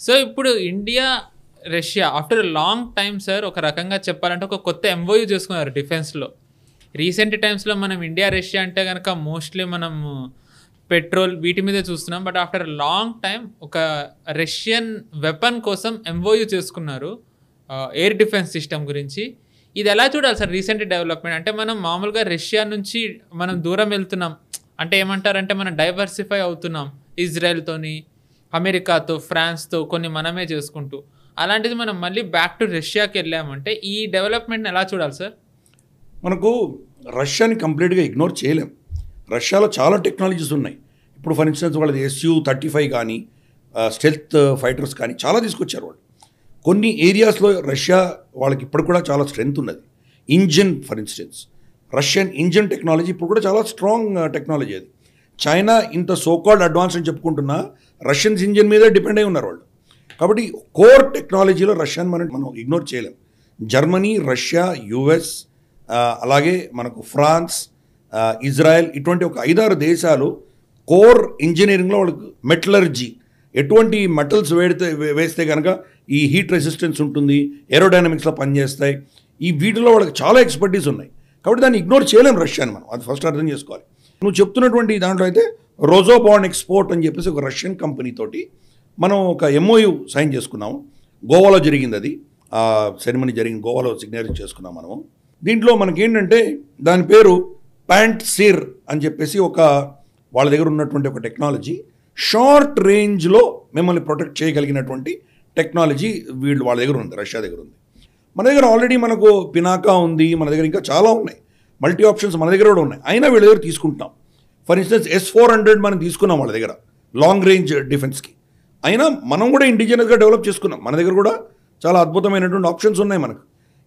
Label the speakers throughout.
Speaker 1: So ఇప్పుడు India, Russia after long time sir ఒక రకంగా చెప్పాలంటే ఒక కొత్త ఎంఓయూ చేసుకున్నారు డిఫెన్స్లో. రీసెంట్ టైమ్స్లో మనం ఇండియా రష్యా అంటే కనుక మోస్ట్లీ మనం పెట్రోల్ వీటి మీదే చూస్తున్నాం. బట్ ఆఫ్టర్ లాంగ్ టైం ఒక రష్యన్ వెపన్ కోసం ఎంఓయూ చేసుకున్నారు ఎయిర్ డిఫెన్స్ సిస్టమ్ గురించి. ఇది ఎలా చూడాలి సార్ రీసెంట్ డెవలప్మెంట్? అంటే మనం మామూలుగా రష్యా నుంచి మనం దూరం వెళ్తున్నాం అంటే ఏమంటారంటే మనం డైవర్సిఫై అవుతున్నాం, ఇజ్రాయెల్తోని, అమెరికాతో, ఫ్రాన్స్తో కొన్ని మనమే చేసుకుంటూ. అలాంటిది మనం మళ్ళీ బ్యాక్ టు రష్యాకి వెళ్ళామంటే ఈ డెవలప్మెంట్ని ఎలా చూడాలి సార్?
Speaker 2: మనకు రష్యాని కంప్లీట్గా ఇగ్నోర్ చేయలేం. రష్యాలో చాలా టెక్నాలజీస్ ఉన్నాయి. ఇప్పుడు ఫర్ ఇన్స్టెన్స్ వాళ్ళది SU-35 కానీ స్టెల్త్ ఫైటర్స్ కానీ చాలా తీసుకొచ్చారు వాళ్ళు. కొన్ని ఏరియాస్లో రష్యా వాళ్ళకి ఇప్పుడు కూడా చాలా స్ట్రెంగ్త్ ఉన్నది. Engine for instance Russian engine technology ఇప్పుడు కూడా చాలా స్ట్రాంగ్ టెక్నాలజీ అది. చైనా ఇంత సోకాల్డ్ అడ్వాన్స్ అని చెప్పుకుంటున్నా రష్యన్స్ ఇంజిన్ మీదే డిపెండ్ అయి ఉన్నారు వాళ్ళు. కాబట్టి కోర్ టెక్నాలజీలో రష్యాని మనం ఇగ్నోర్ చేయలేం. జర్మనీ, రష్యా, US, అలాగే మనకు ఫ్రాన్స్, ఇజ్రాయెల్ ఇటువంటి ఒక 5-6 దేశాలు కోర్ ఇంజనీరింగ్లో వాళ్ళకి మెటలర్జీ, ఎటువంటి మెటల్స్ వేస్తే కనుక ఈ హీట్ రెసిస్టెన్స్ ఉంటుంది, ఏరోడైనమిక్స్లో పనిచేస్తాయి, ఈ వీటిలో వాళ్ళకి చాలా ఎక్స్పర్టీస్ ఉన్నాయి. కాబట్టి దాన్ని ఇగ్నోర్ చేయలేం రష్యాని మనం. అది ఫస్ట్ అర్థం చేసుకోవాలి. నువ్వు చెప్తున్నటువంటి దాంట్లో అయితే రోజోబాన్ ఎక్స్పోర్ట్ అని చెప్పేసి ఒక రష్యన్ కంపెనీ తోటి మనం ఒక MOU సైన్ చేసుకున్నాము. గోవాలో జరిగింది అది, సెరమనీ జరిగింది, గోవాలో సిగ్నేచర్ చేసుకున్నాం మనము. దీంట్లో మనకేంటంటే దాని పేరు ప్యాంట్సిర్ అని చెప్పేసి ఒక వాళ్ళ దగ్గర ఉన్నటువంటి ఒక టెక్నాలజీ, షార్ట్ రేంజ్లో మిమ్మల్ని ప్రొటెక్ట్ చేయగలిగినటువంటి టెక్నాలజీ వాళ్ళ దగ్గర ఉంది, రష్యా దగ్గర ఉంది. మన దగ్గర ఆల్రెడీ మనకు పినాకా ఉంది, మన దగ్గర ఇంకా చాలా ఉన్నాయి, మల్టీ ఆప్షన్స్ మన దగ్గర కూడా ఉన్నాయి. అయినా వీళ్ళ దగ్గర తీసుకుంటాం. ఫర్ ఇన్స్టెన్స్ S-400 మనం తీసుకున్నాం వాళ్ళ దగ్గర లాంగ్ రేంజ్ డిఫెన్స్కి. అయినా మనం కూడా ఇండిజినస్గా డెవలప్ చేసుకున్నాం. మన దగ్గర కూడా చాలా అద్భుతమైనటువంటి ఆప్షన్స్ ఉన్నాయి మనకు.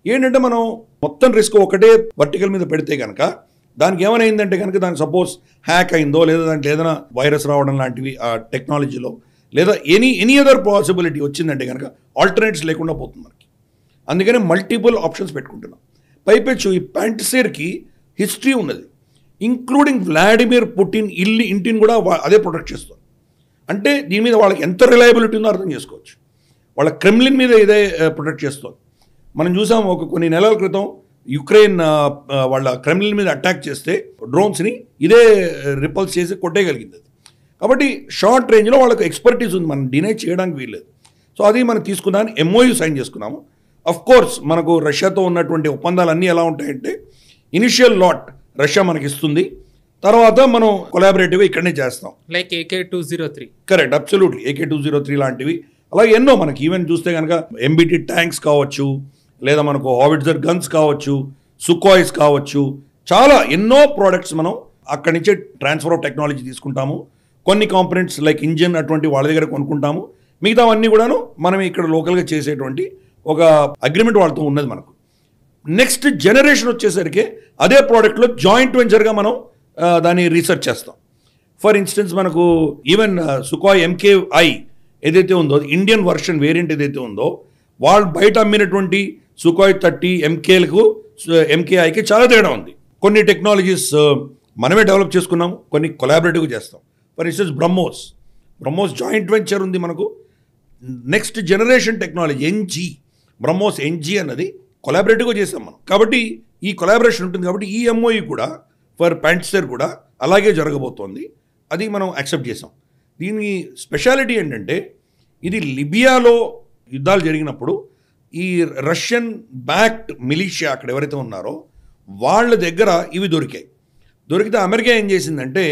Speaker 2: ఏంటంటే మనం మొత్తం రిస్క్ ఒకటే వర్టికల్ మీద పెడితే కనుక దానికి ఏమైందంటే కనుక దానికి సపోజ్ హ్యాక్ అయిందో, లేదా దాంట్లో ఏదైనా వైరస్ రావడం లాంటివి ఆ టెక్నాలజీలో, లేదా ఎనీ అదర్ పాసిబిలిటీ వచ్చిందంటే కనుక ఆల్టర్నేట్స్ లేకుండా పోతుంది మనకి. అందుకనే మల్టిపుల్ ఆప్షన్స్ పెట్టుకుంటున్నాం. పైపెచ్చు ఈ ప్యాంట్సిర్కి హిస్టరీ ఉన్నది, ఇంక్లూడింగ్ వ్లాడిమిర్ పుటిన్ ఇంటిని కూడా అదే ప్రొటెక్ట్ చేస్తుంది. అంటే దీని మీద వాళ్ళకి ఎంత రిలయబిలిటీ ఉందో అర్థం చేసుకోవచ్చు. వాళ్ళ క్రెమ్లిన్ మీద ఇదే ప్రొటెక్ట్ చేస్తుంది. మనం చూసాం కొన్ని నెలల క్రితం యుక్రెయిన్ వాళ్ళ క్రెమ్లిన్ మీద అటాక్ చేస్తే డ్రోన్స్ని ఇదే రిపల్స్ చేసి కొట్టేయగలిగింది. కాబట్టి షార్ట్ రేంజ్లో వాళ్ళకి ఎక్స్పర్టీస్ ఉంది, మనం డినై చేయడానికి వీల్లేదు. సో అది మనం తీసుకున్నాను, MOU సైన్ చేసుకున్నాము. అఫ్ కోర్స్ మనకు రష్యాతో ఉన్నటువంటి ఒప్పందాలు అన్నీ ఎలా ఉంటాయంటే ఇనిషియల్ లాట్ రష్యా మనకి ఇస్తుంది, తర్వాత మనం కొలాబరేటివ్గా ఇక్కడనే చేస్తాం.
Speaker 1: Like AK-203
Speaker 2: correct, absolutely. AK-203 లాంటివి అలాగే ఎన్నో మనకి ఈవెన్ చూస్తే కనుక MBT ట్యాంక్స్ కావచ్చు, లేదా మనకు హావిట్జర్ గన్స్ కావచ్చు, సుకోయిస్ కావచ్చు, చాలా ఎన్నో ప్రోడక్ట్స్ మనం అక్కడి నుంచే ట్రాన్స్ఫర్ ఆఫ్ టెక్నాలజీ తీసుకుంటాము. కొన్ని కాంపనెంట్స్ లైక్ ఇంజిన్ అటువంటి వాళ్ళ దగ్గర కొనుక్కుంటాము. మిగతావన్నీ కూడాను మనం ఇక్కడ లోకల్గా చేసేటువంటి ఒక అగ్రిమెంట్ వాళ్ళతో ఉన్నది మనకు. నెక్స్ట్ జనరేషన్ వచ్చేసరికి అదే ప్రోడక్ట్లో జాయింట్ వెంచర్గా మనం దాన్ని రీసెర్చ్ చేస్తాం. ఫర్ ఇన్స్టెన్స్ మనకు ఈవెన్ సుకోయ్ MKI ఏదైతే ఉందో, ఇండియన్ వర్షన్ వేరియంట్ ఏదైతే ఉందో, వాళ్ళు బయట అమ్మినటువంటి సుకోయ్ 30 MKIకి చాలా తేడా ఉంది. కొన్ని టెక్నాలజీస్ మనమే డెవలప్ చేసుకున్నాము, కొన్ని కొలాబరేటివ్గా చేస్తాం. For instance BrahMos joint venture ఉంది మనకు. Next generation technology BrahMos NG అన్నది కొలాబరేటివ్గా చేసాం మనం. కాబట్టి ఈ కొలాబరేషన్ ఉంటుంది. కాబట్టి ఈ MOU కూడా ఫర్ ప్యాంట్సిర్ కూడా అలాగే జరగబోతోంది. అది మనం యాక్సెప్ట్ చేసాం. దీని స్పెషాలిటీ ఏంటంటే ఇది లిబియాలో యుద్ధాలు జరిగినప్పుడు ఈ రష్యన్ బ్యాక్డ్ మిలిషియా అక్కడ ఎవరైతే ఉన్నారో వాళ్ళ దగ్గర ఇవి దొరికితే అమెరికా ఏం చేసిందంటే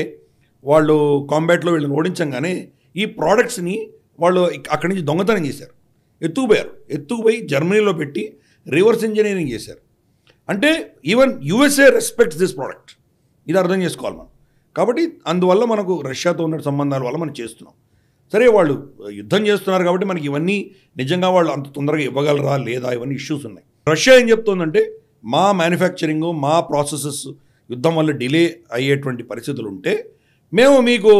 Speaker 2: వాళ్ళు కాంబాట్లో వీళ్ళని ఓడించంగానే ఈ ప్రోడక్ట్స్ని వాళ్ళు అక్కడి నుంచి దొంగతనం చేశారు, ఎత్తుకుపోయి జర్మనీలో పెట్టి రివర్స్ ఇంజనీరింగ్ చేశారు. అంటే even USA respects this product, ఇది అర్థం చేసుకోవాలి మనం. కాబట్టి అందువల్ల మనకు రష్యాతో ఉన్న సంబంధాల వల్ల మనం చేస్తున్నాం. సరే, వాళ్ళు యుద్ధం చేస్తున్నారు కాబట్టి మనకి ఇవన్నీ నిజంగా వాళ్ళు అంత తొందరగా ఇవ్వగలరా లేదా, ఇవన్నీ ఇష్యూస్ ఉన్నాయి. రష్యా ఏం చెప్తుందంటే మా మ్యానుఫ్యాక్చరింగ్, మా ప్రాసెసెస్ యుద్ధం వల్ల డిలే అయ్యేటువంటి పరిస్థితులు ఉంటే మేము మీకు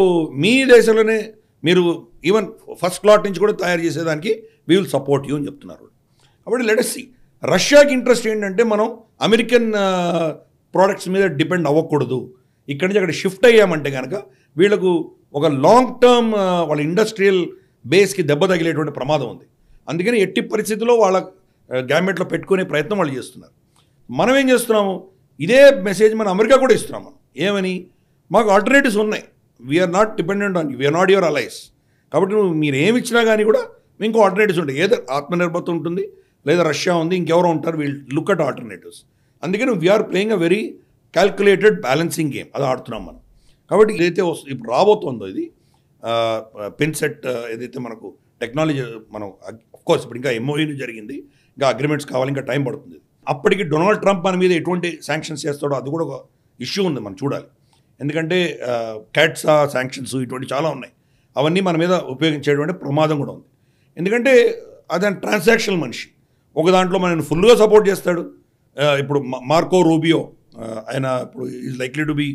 Speaker 2: మీ దేశంలోనే మీరు ఈవెన్ ఫస్ట్ లాట్ నుంచి కూడా తయారు చేసేదానికి వీ విల్ సపోర్ట్ యూ అని చెప్తున్నారు. కాబట్టి లెట్ us see. రష్యాకి ఇంట్రెస్ట్ ఏంటంటే మనం అమెరికన్ ప్రోడక్ట్స్ మీద డిపెండ్ అవ్వకూడదు. ఇక్కడి నుంచి అక్కడ షిఫ్ట్ అయ్యామంటే కనుక వీళ్ళకు ఒక లాంగ్ టర్మ్ వాళ్ళ ఇండస్ట్రియల్ బేస్కి దెబ్బ తగిలేటువంటి ప్రమాదం ఉంది. అందుకని ఎట్టి పరిస్థితుల్లో వాళ్ళ గ్యామెట్లో పెట్టుకునే ప్రయత్నం వాళ్ళు చేస్తున్నారు. మనం ఏం చేస్తున్నాము, ఇదే మెసేజ్ మన అమెరికా కూడా ఇస్తున్నాం. మనం ఏమని, మాకు ఆల్టర్నేటివ్స్ ఉన్నాయి, we're not dependent on you, we're not your allies. కాబట్టి మీరు ఏమి ఇచ్చినా కానీ కూడా ఇంకో ఆల్టర్నేటివ్స్ ఉంటాయి. ఏదో ఆత్మనిర్భరత ఉంటుంది, లేదా రష్యా ఉంది, ఇంకెవరో ఉంటారు, వీల్ లుక్ అట్ ఆల్టర్నేటివ్స్. అందుకని we're playing a very calculated balancing game, అది ఆడుతున్నాం మనం. కాబట్టి ఏదైతే ఇప్పుడు రాబోతుందో ఇది పిన్సెట్ ఏదైతే మనకు టెక్నాలజీ మనం అఫ్కోర్స్ ఇప్పుడు ఇంకా ఎంఓయూ జరిగింది, ఇంకా అగ్రిమెంట్స్ కావాలి, ఇంకా టైం పడుతుంది. అప్పటికి డొనాల్డ్ ట్రంప్ మన మీద ఎటువంటి శాంక్షన్స్ చేస్తాడో అది కూడా ఒక ఇష్యూ ఉంది, మనం చూడాలి. ఎందుకంటే క్యాట్సా శాంక్షన్స్ ఇటువంటి చాలా ఉన్నాయి, అవన్నీ మన మీద ఉపయోగించేటువంటి ప్రమాదం కూడా ఉంది. ఎందుకంటే అదే ట్రాన్సాక్షనల్ మనిషి, ఒక దాంట్లో మనల్ని ఫుల్గా సపోర్ట్ చేస్తాడు. ఇప్పుడు మార్కో రూబియో ఆయన ఇప్పుడు is likely to be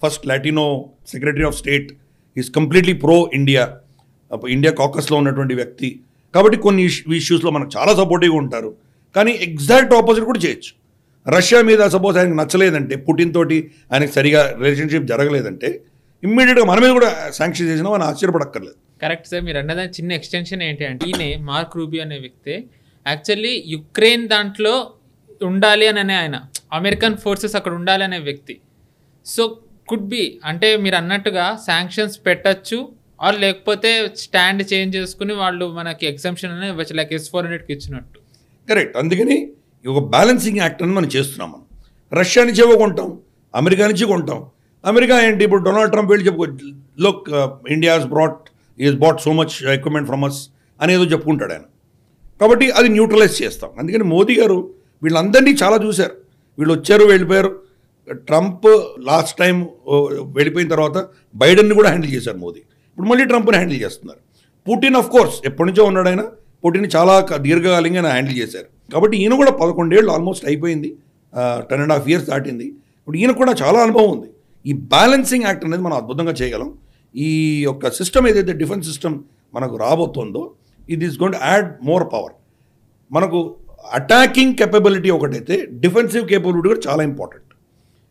Speaker 2: first Latino secretary of state, is completely pro India, India కాకస్లో ఉన్నటువంటి వ్యక్తి. కాబట్టి కొన్ని ఇష్యూస్లో మనకు చాలా సపోర్టివ్గా ఉంటారు. కానీ ఎగ్జాక్ట్ ఆపోజిట్ కూడా చేయొచ్చు. రష్యా మీద సపోజ్ ఆయనకు నచ్చలేదంటే, పుటిన్ తోటి ఆయనకు సరిగా రిలేషన్షిప్ జరగలేదంటే ఇమ్మీడియట్గా మన మీద కూడా శాంక్షన్ చేసినా మనం ఆశ్చర్యపడక్కర్లేదు.
Speaker 1: కరెక్ట్ సార్, మీరు అన్నదాని చిన్న ఎక్స్టెన్షన్ ఏంటి అంటే, ఈయన మార్క్ రూబియో అనే వ్యక్తి యాక్చువల్లీ యుక్రెయిన్ దాంట్లో ఉండాలి అని ఆయన, అమెరికన్ ఫోర్సెస్ అక్కడ ఉండాలి అనే వ్యక్తి. సో కుడ్ బి అంటే మీరు అన్నట్టుగా శాంక్షన్స్ పెట్టచ్చు, ఆర్ లేకపోతే స్టాండ్ చేంజ్ చేసుకుని వాళ్ళు మనకి ఎగ్జంప్షన్ అనేది ఇవ్వచ్చు, లైక్ S-400కి ఇచ్చినట్టు.
Speaker 2: కరెక్ట్. అందుకని ఒక బ్యాలెన్సింగ్ యాక్ట్ అని మనం చేస్తున్నాం. మనం రష్యా నుంచి కొంటాం, అమెరికా నుంచి కొంటాం. అమెరికా ఏంటి, ఇప్పుడు డొనాల్డ్ ట్రంప్ వెళ్ళి చెప్పుకో, look India is bought so much equipment from us అనేదో చెప్పుకుంటాడు ఆయన. కాబట్టి అది న్యూట్రలైజ్ చేస్తాం. అందుకని మోదీ గారు వీళ్ళందరినీ చాలా చూశారు. వీళ్ళు వచ్చారు, వెళ్ళిపోయారు. ట్రంప్ లాస్ట్ టైం వెళ్ళిపోయిన తర్వాత బైడెన్ని కూడా హ్యాండిల్ చేశారు మోదీ. ఇప్పుడు మళ్ళీ ట్రంప్ని హ్యాండిల్ చేస్తున్నారు. పుటిన్ ఆఫ్ కోర్స్ ఎప్పటి నుంచో ఉన్నాడు ఆయన, పుటిన్ చాలా దీర్ఘకాలంగా హ్యాండిల్ చేశారు. కాబట్టి ఈయన కూడా 11 ఏళ్ళు ఆల్మోస్ట్ అయిపోయింది, 10.5 years దాటింది. ఇప్పుడు ఈయన కూడా చాలా అనుభవం ఉంది. ఈ బ్యాలెన్సింగ్ యాక్ట్ అనేది మనం అద్భుతంగా చేయగలం. ఈ యొక్క సిస్టమ్ ఏదైతే డిఫెన్స్ సిస్టమ్ మనకు రాబోతుందో, ఇది is going to add more power. మనకు అటాకింగ్ కెపబిలిటీ ఒకటైతే డిఫెన్సివ్ కేపబిలిటీ కూడా చాలా ఇంపార్టెంట్.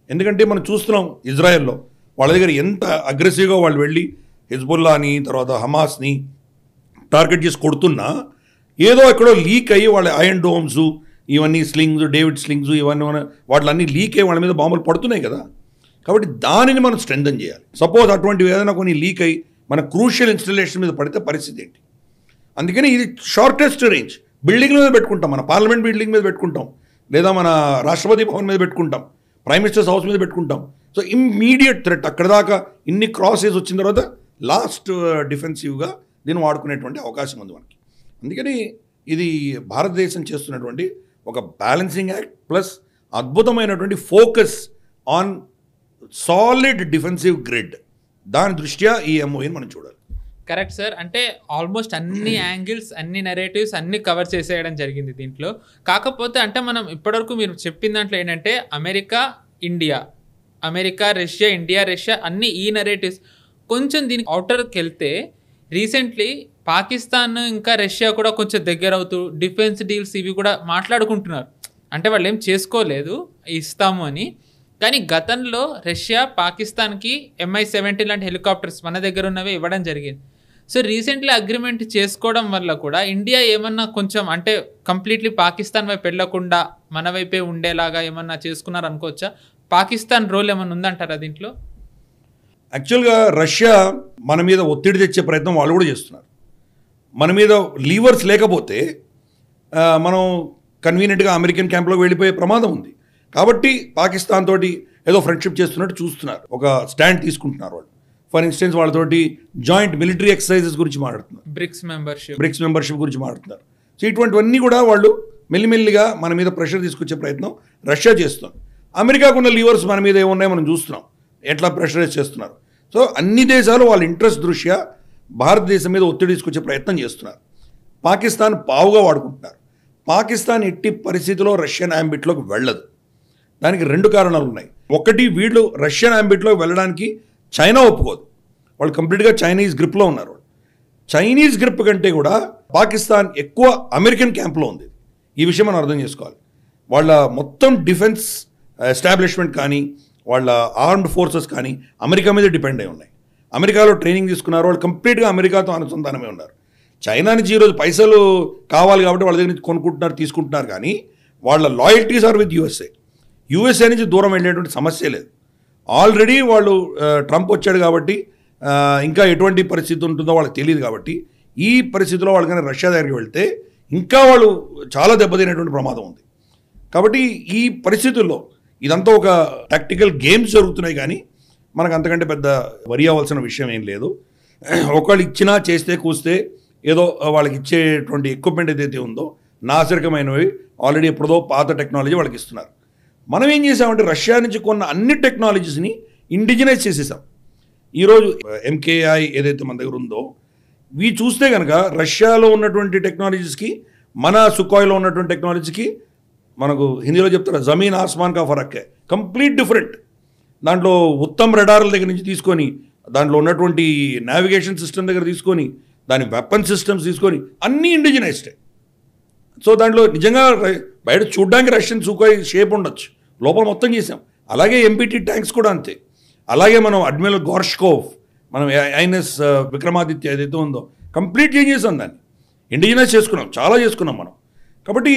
Speaker 2: ఎందుకంటే మనం చూస్తున్నాం ఇజ్రాయెల్లో వాళ్ళ దగ్గర ఎంత అగ్రెసివ్గా వాళ్ళు వెళ్ళి హిజ్బుల్లాని తర్వాత హమాస్ని టార్గెట్ చేసి కొడుతున్నా ఏదో ఎక్కడో లీక్ అయ్యి వాళ్ళ ఐరన్ డోమ్స్ ఇవన్నీ స్లింగ్స్, డేవిడ్ స్లింగ్స్ ఇవన్నీ వాటిలన్నీ లీక్ అయ్యి వాళ్ళ మీద బాంబులు పడుతున్నాయి కదా. కాబట్టి దానిని మనం స్ట్రెంథన్ చేయాలి. సపోజ్ అటువంటివి ఏదైనా కొన్ని లీక్ అయ్యి మన క్రూషియల్ ఇన్స్టలేషన్ మీద పడితే పరిస్థితి ఏంటి? అందుకని ఇది షార్టెస్ట్ రేంజ్ బిల్డింగ్ మీద పెట్టుకుంటాం, మన పార్లమెంట్ బిల్డింగ్ మీద పెట్టుకుంటాం, లేదా మన రాష్ట్రపతి భవన్ మీద పెట్టుకుంటాం, ప్రైమ్ మినిస్టర్స్ హౌస్ మీద పెట్టుకుంటాం. సో ఇమ్మీడియట్ థ్రెట్ అక్కడ దాకా ఇన్ని క్రాసెస్ వచ్చిన తర్వాత లాస్ట్ డిఫెన్సివ్గా దీన్ని వాడుకునేటువంటి అవకాశం ఉంది మనకి. అందుకని ఇది భారతదేశం చేస్తున్నటువంటి ఒక బ్యాలెన్సింగ్ యాక్ట్ ప్లస్ అద్భుతమైనటువంటి focus on solid defensive grid. దాని దృష్ట్యా ఈ ఎంఓఏని మనం చూడాలి.
Speaker 1: కరెక్ట్ సార్, అంటే ఆల్మోస్ట్ అన్ని యాంగిల్స్, అన్ని నెరేటివ్స్ అన్ని కవర్ చేసేయడం జరిగింది దీంట్లో. కాకపోతే అంటే మనం ఇప్పటివరకు మీరు చెప్పిన దాంట్లో ఏంటంటే America India, America Russia, India Russia అన్ని ఈ నెరేటివ్స్. కొంచెం దీనికి అవుటర్కి వెళ్తే రీసెంట్లీ పాకిస్తాన్ ఇంకా రష్యా కూడా కొంచెం దగ్గర అవుతూ డిఫెన్స్ డీల్స్ ఇవి కూడా మాట్లాడుకుంటున్నారు. అంటే వాళ్ళు ఏం చేసుకోలేదు ఇస్తాము అని, కానీ గతంలో రష్యా పాకిస్తాన్కి MI-17 లాంటి హెలికాప్టర్స్ మన దగ్గర ఉన్నవి ఇవ్వడం జరిగింది. సో రీసెంట్లీ అగ్రిమెంట్ చేసుకోవడం వల్ల కూడా ఇండియా ఏమన్నా కొంచెం అంటే కంప్లీట్లీ పాకిస్తాన్ వైపు వెళ్ళకుండా మన వైపే ఉండేలాగా ఏమన్నా చేసుకున్నారు అనుకోవచ్చా? పాకిస్తాన్ రోల్ ఏమన్నా ఉందంటారా దీంట్లో?
Speaker 2: యాక్చువల్గా రష్యా మన మీద ఒత్తిడి తెచ్చే ప్రయత్నం వాళ్ళు కూడా చేస్తున్నారు. మన మీద లీవర్స్ లేకపోతే మనం కన్వీనియంట్గా అమెరికన్ క్యాంప్లోకి వెళ్ళిపోయే ప్రమాదం ఉంది. కాబట్టి పాకిస్తాన్ తోటి ఏదో ఫ్రెండ్షిప్ చేస్తున్నట్టు చూస్తున్నారు, ఒక స్టాండ్ తీసుకుంటున్నారు వాళ్ళు. ఫర్ ఇన్స్టెన్స్ వాళ్ళతోటి జాయింట్ మిలిటరీ ఎక్సర్సైజెస్ గురించి మాట్లాడుతున్నారు, బ్రిక్స్ మెంబర్షిప్ గురించి మాట్లాడుతున్నారు. సో ఇటువంటివన్నీ కూడా వాళ్ళు మెల్లిమెల్లిగా మన మీద ప్రెషర్ తీసుకొచ్చే ప్రయత్నం రష్యా చేస్తుంది. అమెరికాకున్న లీవర్స్ మన మీద ఏమున్నాయో మనం చూస్తున్నాం, ఎట్లా ప్రెషరైజ్ చేస్తున్నారు. సో అన్ని దేశాలు వాళ్ళ ఇంట్రెస్ట్ దృష్ట్యా భారతదేశం మీద ఒత్తిడి తీసుకొచ్చే ప్రయత్నం చేస్తున్నారు. పాకిస్తాన్ పావుగా వాడుకుంటున్నారు. పాకిస్తాన్ ఎట్టి పరిస్థితిలో రష్యన్ యాంబిట్లోకి వెళ్ళదు. దానికి 2 కారణాలు ఉన్నాయి. ఒకటి, వీళ్ళు రష్యన్ యాంబిట్లోకి వెళ్ళడానికి చైనా ఒప్పుకోదు. వాళ్ళు కంప్లీట్గా చైనీస్ గ్రిప్లో ఉన్నారు. చైనీస్ గ్రిప్ కంటే కూడా పాకిస్తాన్ ఎక్కువ అమెరికన్ క్యాంప్లో ఉంది. ఈ విషయం మనం అర్థం చేసుకోవాలి. వాళ్ళ మొత్తం డిఫెన్స్ ఎస్టాబ్లిష్మెంట్ కానీ వాళ్ళ ఆర్మ్డ్ ఫోర్సెస్ కానీ అమెరికా మీద డిపెండ్ అయి ఉన్నాయి. అమెరికాలో ట్రైనింగ్ తీసుకున్నారు, వాళ్ళు కంప్లీట్గా అమెరికాతో అనుసంధానమే ఉన్నారు. చైనా నుంచి ఈరోజు పైసలు కావాలి కాబట్టి వాళ్ళ దగ్గర నుంచి కొనుక్కుంటున్నారు, తీసుకుంటున్నారు. కానీ వాళ్ళ లాయల్టీస్ ఆర్ విత్ యూఎస్ఏ నుంచి దూరం వెళ్ళేటువంటి సమస్య లేదు. ఆల్రెడీ వాళ్ళు ట్రంప్ వచ్చాడు కాబట్టి ఇంకా ఎటువంటి పరిస్థితి ఉంటుందో వాళ్ళకి తెలియదు. కాబట్టి ఈ పరిస్థితిలో వాళ్ళు కానీ రష్యా దగ్గరికి వెళ్తే ఇంకా వాళ్ళు చాలా దెబ్బతినేటువంటి ప్రమాదం ఉంది. కాబట్టి ఈ పరిస్థితుల్లో ఇదంతా ఒక టాక్టికల్ గేమ్స్ జరుగుతున్నాయి. కానీ మనకు అంతకంటే పెద్ద వరి అవ్వాల్సిన విషయం ఏం లేదు. ఒకళ్ళు ఇచ్చినా చేస్తే కూస్తే ఏదో వాళ్ళకి ఇచ్చేటువంటి ఎక్విప్మెంట్ ఏదైతే ఉందో నాసిరకమైనవి ఆల్రెడీ ఎప్పుడో పాత టెక్నాలజీ వాళ్ళకి ఇస్తున్నారు. మనం ఏం చేసామంటే రష్యా నుంచి కొన్న అన్ని టెక్నాలజీస్ని ఇండిజినైజ్ చేసేసాం. ఈరోజు ఎంకేఐ ఏదైతే మన దగ్గర ఉందో ఇవి చూస్తే కనుక రష్యాలో ఉన్నటువంటి టెక్నాలజీస్కి మన సుకోయ్లో ఉన్నటువంటి టెక్నాలజీకి మనకు హిందీలో చెప్తారు జమీన్ ఆస్మాన్ కా ఫరక్, కంప్లీట్ డిఫరెంట్. దాంట్లో ఉత్తమ్ రడార్ల దగ్గర నుంచి తీసుకొని దాంట్లో ఉన్నటువంటి నావిగేషన్ సిస్టమ్ దగ్గర తీసుకొని దాని వెపన్ సిస్టమ్స్ తీసుకొని అన్నీ ఇండిజినైజ్డే. సో దాంట్లో నిజంగా బయట చూడడానికి రష్యన్ సుకోయ్ షేప్ ఉండొచ్చు, లోపల మొత్తం చేసాం. అలాగే ఎంపీటీ ట్యాంక్స్ కూడా అంతే. అలాగే మనం అడ్మిరల్ గోర్ష్కోవ్, మనం ఐఎన్ఎస్ విక్రమాదిత్య ఏదైతే ఉందో కంప్లీట్ చేంజ్ చేసాం, దాన్ని ఇండిజినైజ్ చేసుకున్నాం, చాలా చేసుకున్నాం మనం. కాబట్టి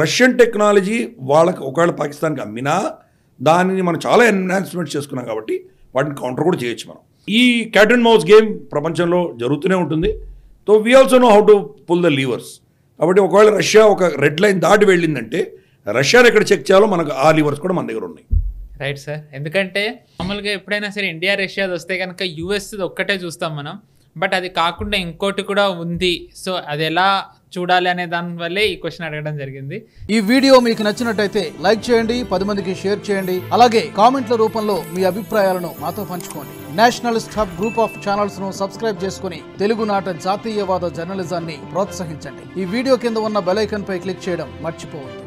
Speaker 2: రష్యన్ టెక్నాలజీ వాళ్ళకి ఒకవేళ పాకిస్తాన్కి అమ్మినా దానిని మనం చాలా ఎన్హాన్స్మెంట్ చేసుకున్నాం. కాబట్టి వాటిని కౌంటర్ కూడా చేయొచ్చు మనం. ఈ క్యాట్ అండ్ మౌస్ గేమ్ ప్రపంచంలో జరుగుతూనే ఉంటుంది. So we also know how to pull the levers. కాబట్టి ఒకవేళ రష్యా ఒక రెడ్ లైన్ దాటి వెళ్ళిందంటే రష్యాని ఎక్కడ చెక్ చేయాలో మనకు ఆ లీవర్స్ కూడా మన దగ్గర ఉన్నాయి.
Speaker 1: Right sir. ఎందుకంటే మామూలుగా ఎప్పుడైనా సరే ఇండియా రష్యాది వస్తే కనుక యూఎస్ ఒక్కటే చూస్తాం మనం, బట్ అది కాకుండా ఇంకోటి కూడా ఉంది. సో అది ఎలా చూడాలి అనే దానివల్లే ఈ క్వశ్చన్ అడగడం జరిగింది.
Speaker 3: ఈ వీడియో మీకు నచ్చినట్టయితే లైక్ చేయండి, 10 మందికి షేర్ చేయండి. అలాగే కామెంట్ల రూపంలో మీ అభిప్రాయాలను మాతో పంచుకోండి. Nationalist hub group of channels ను సబ్స్క్రైబ్ చేసుకుని తెలుగునాట జాతీయవాద జర్నలిజాన్ని ప్రోత్సహించండి. ఈ వీడియో కింద ఉన్న బెల్ ఐకాన్ పై క్లిక్ చేయడం మర్చిపోవద్దు.